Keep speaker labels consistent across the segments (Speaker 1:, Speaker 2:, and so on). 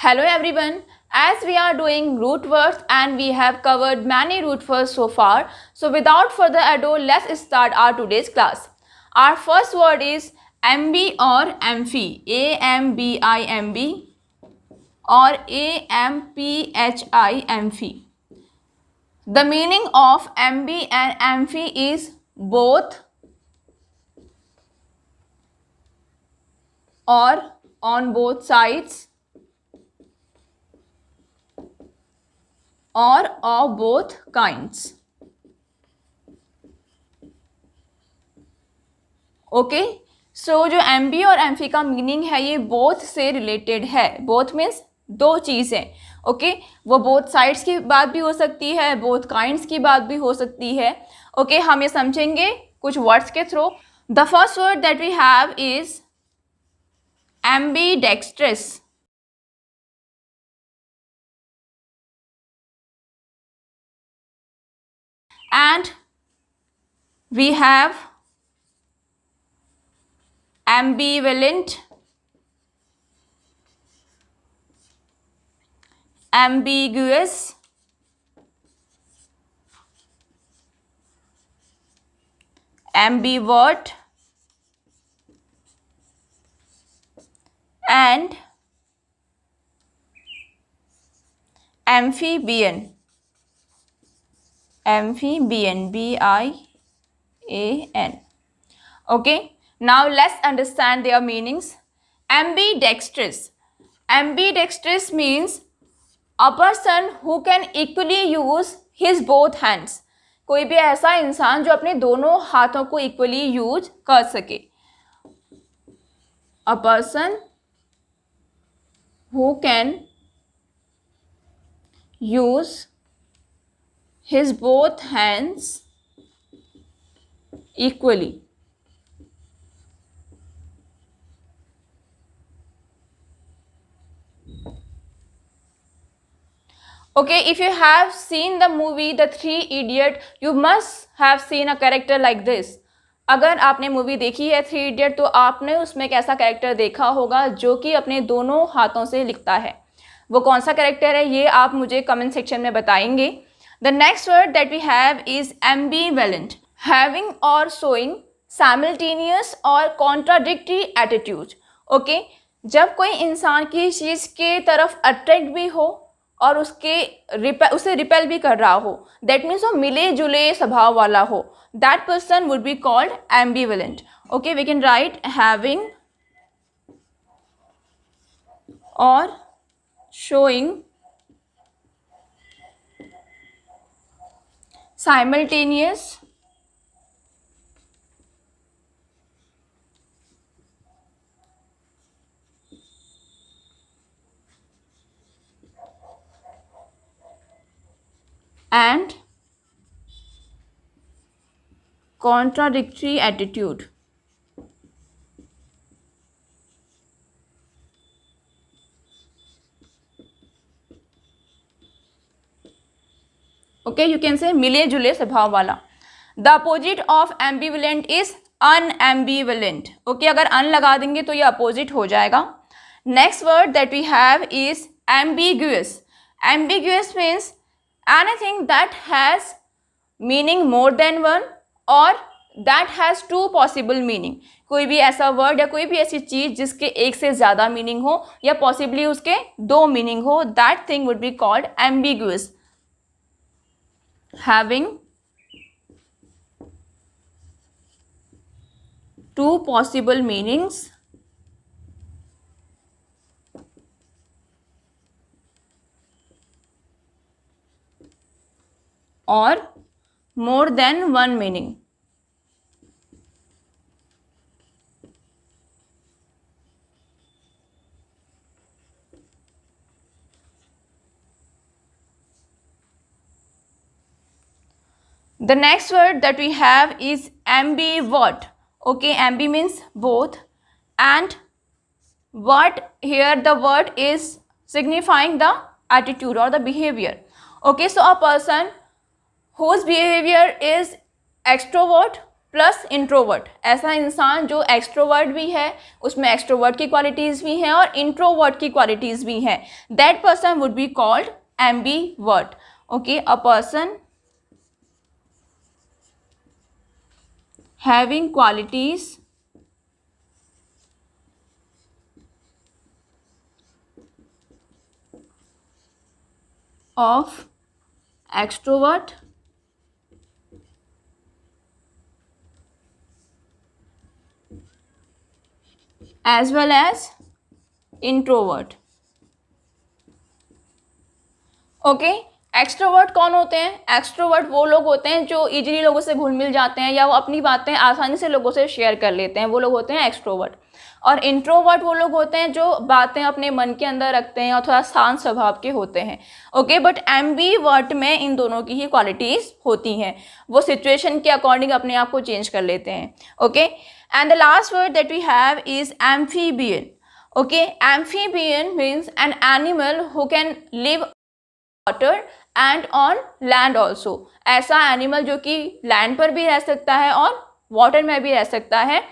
Speaker 1: Hello everyone. As we are doing root words and we have covered many root words so far, so without further ado, let's start our today's class. Our first word is ambi or amphi. A-M-B-I-M-B or A-M-P-H-I amphi. The meaning of ambi and amphi is both or on both sides or of both kinds. Okay so जो एम्बी और amphi का meaning है ये both से related है. Both means दो चीज़ें. Okay वो बोथ साइड्स की बात भी हो सकती है, बोथ काइंड्स की बात भी हो सकती है. ओके हम ये समझेंगे कुछ वर्ड्स के through. The first word that we have is ambidextrous. and we have ambivalent, ambiguous, ambivert and amphibian. Amphibian, B-I-A-N. Okay, now let's understand their meanings. Ambidextrous. Ambidextrous means a person who can equally use his both hands. कोई भी ऐसा इंसान जो अपने दोनों हाथों को equally use कर सके. A person who can use his both hands equally. Okay, if you have seen the movie The Three Idiot, you must have seen a character like this. अगर आपने मूवी देखी है थ्री इडियट तो आपने उसमें एक ऐसा कैरेक्टर देखा होगा जो कि अपने दोनों हाथों से लिखता है. वो कौन सा कैरेक्टर है ये आप मुझे कमेंट सेक्शन में बताएंगे. The next word that we have is ambivalent, having or showing simultaneous or contradictory attitude. Okay, जब कोई इंसान किसी चीज़ के तरफ अट्रैक्ट भी हो और उसे रिपेल भी कर रहा हो, that means वो मिले जुले स्वभाव वाला हो, that person would be called ambivalent. Okay, we can write having or showing simultaneous and contradictory attitude. Okay, you can say मिले जुले स्वभाव वाला. The opposite of ambivalent is unambivalent. Okay, अगर un लगा देंगे तो ये अपोजिट हो जाएगा. Next word that we have is ambiguous. Ambiguous means anything that has meaning more than one or that has two possible meaning. कोई भी ऐसा वर्ड या कोई भी ऐसी चीज़ जिसके एक से ज़्यादा मीनिंग हो या पॉसिबली उसके दो मीनिंग हो, that thing would be called ambiguous. Having two possible meanings or more than one meaning. The next word that we have is ambivert. Okay, ambi means both and vert, here the word is signifying the attitude or the behavior. Okay, so a person whose behavior is extrovert plus introvert, ऐसा इंसान जो extrovert भी है, उसमें extrovert की qualities भी हैं और इंट्रोवर्ट की क्वालिटीज़ भी हैं, that person would be called ambivert. Okay, a person having qualities of extrovert as well as introvert. Okay, extrovert कौन होते हैं? एक्सट्रोवर्ट वो लोग होते हैं जो इजीली लोगों से घुल मिल जाते हैं या वो अपनी बातें आसानी से लोगों से शेयर कर लेते हैं, वो लोग होते हैं एक्सट्रोवर्ट. और इंट्रोवर्ट वो लोग होते हैं जो बातें अपने मन के अंदर रखते हैं और थोड़ा शांत स्वभाव के होते हैं. ओके, बट एम्बीवर्ट में इन दोनों की ही क्वालिटीज़ होती हैं, वो सिचुएशन के अकॉर्डिंग अपने आप को चेंज कर लेते हैं. Okay, and the last word that we have is amphibian. Okay, amphibian means an animal who can live water and on land also. ऐसा एनिमल जो कि लैंड पर भी रह सकता है और वाटर में भी रह सकता है,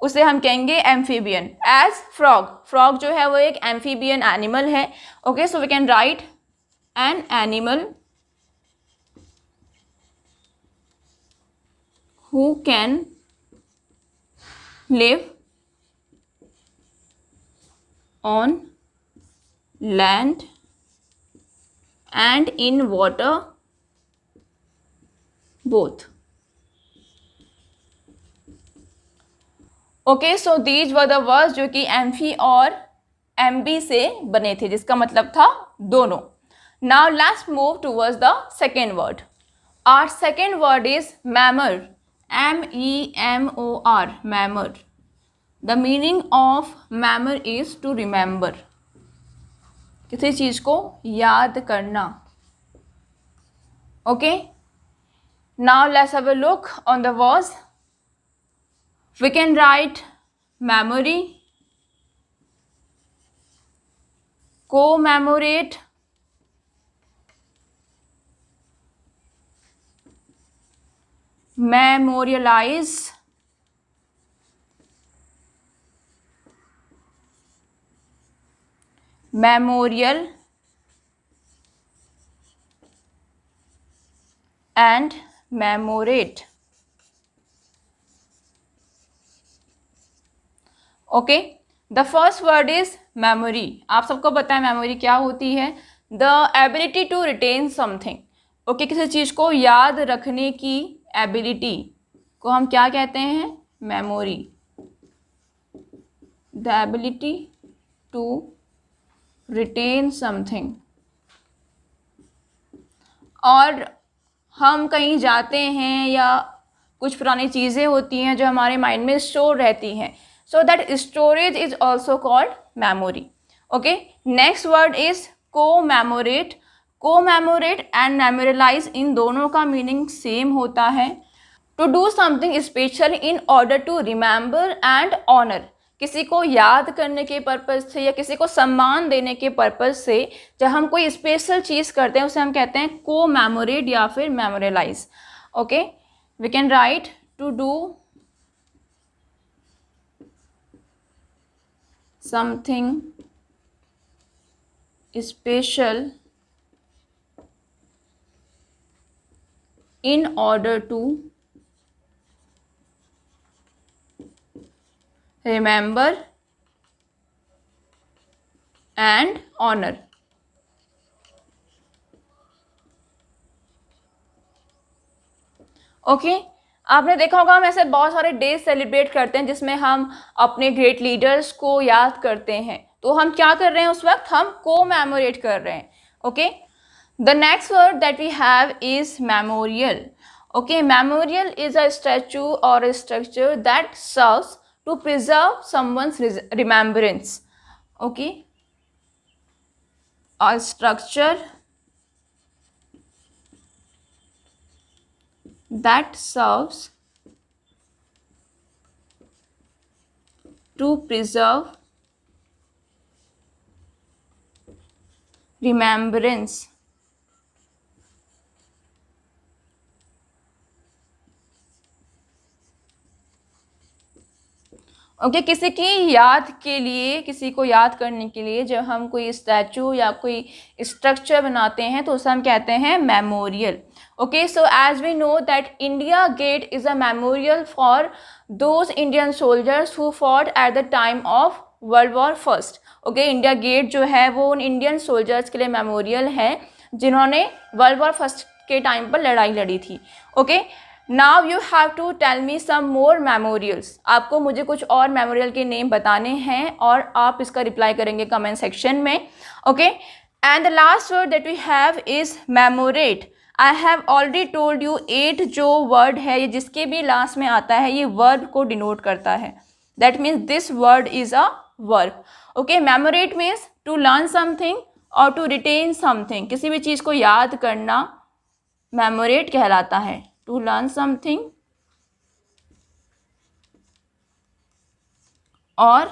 Speaker 1: उसे हम कहेंगे एम्फीबियन. एज फ्रॉग, फ्रॉग जो है वो एक एम्फीबियन एनिमल है. Okay, so we can write an animal who can live on land and in water both. Okay, so these were the words जो कि एम्फी और एम्बी से बने थे, जिसका मतलब था दोनों. Now let's move towards the second word. Our second word is memor. MEMOR, memor. The meaning of memor is to remember. किसी चीज को याद करना. Okay, now let's have a look on the words. We can write memory, commemorate, memorialize, memorial and memorate. Okay, the first word is memory. आप सबको पता है memory क्या होती है? The ability to retain something. Okay, किसी चीज़ को याद रखने की एबिलिटी को हम क्या कहते हैं? Memory. The ability to retain something. और हम कहीं जाते हैं या कुछ पुरानी चीज़ें होती हैं जो हमारे माइंड में स्टोर रहती हैं, so that storage is also called memory. Okay, next word is commemorate. Commemorate and memorialize, इन दोनों का मीनिंग सेम होता है. To do something special in order to remember and honour. किसी को याद करने के पर्पज़ से या किसी को सम्मान देने के पर्पज़ से जब हम कोई स्पेशल चीज़ करते हैं उसे हम कहते हैं कोमेमोरेट या फिर memorialize. Okay, we can write to do something special in order to remember and honor. Okay, आपने देखा होगा हम ऐसे बहुत सारे डेज सेलिब्रेट करते हैं जिसमें हम अपने ग्रेट लीडर्स को याद करते हैं. तो हम क्या कर रहे हैं उस वक्त? हम कोमेमोरेट कर रहे हैं. Okay, the next word that we have is memorial. Okay, memorial is a statue or a structure that serves to preserve someone's remembrance. Okay, a structure that serves to preserve remembrance. Okay किसी की याद के लिए, किसी को याद करने के लिए जब हम कोई स्टैचू या कोई स्ट्रक्चर बनाते हैं तो उसे हम कहते हैं memorial. Okay so as we know that India Gate is a memorial for those Indian soldiers who fought at the time of world war first. Okay India Gate जो है वो उन इंडियन सोल्जर्स के लिए मेमोरियल है जिन्होंने world war first के time पर लड़ाई लड़ी थी। Okay now you have to tell me some more memorials. आपको मुझे कुछ और मेमोरियल के नेम बताने हैं और आप इसका रिप्लाई करेंगे कमेंट सेक्शन में। Okay and the last word that we have is memorate. I have already told you 8 जो वर्ड है ये जिसके भी लास्ट में आता है ये वर्ब को डिनोट करता है। That means this word is a verb. Okay memorate means to learn something और टू रिटेन समथिंग। किसी भी चीज़ को याद करना मेमोरेट कहलाता है। टू लर्न समथिंग और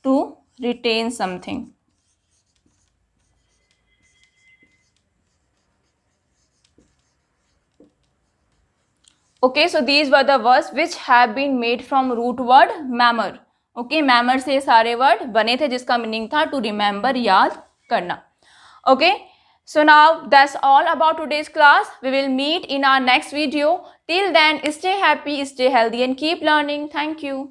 Speaker 1: to retain something. Okay, so these were the words which have been made from root word memor. Okay, memor से सारे वर्ड बने थे जिसका मीनिंग था टू रिमेंबर, याद करना। Okay, so now that's all about today's class. We will meet in our next video. Till then, stay happy, stay healthy and keep learning. Thank you.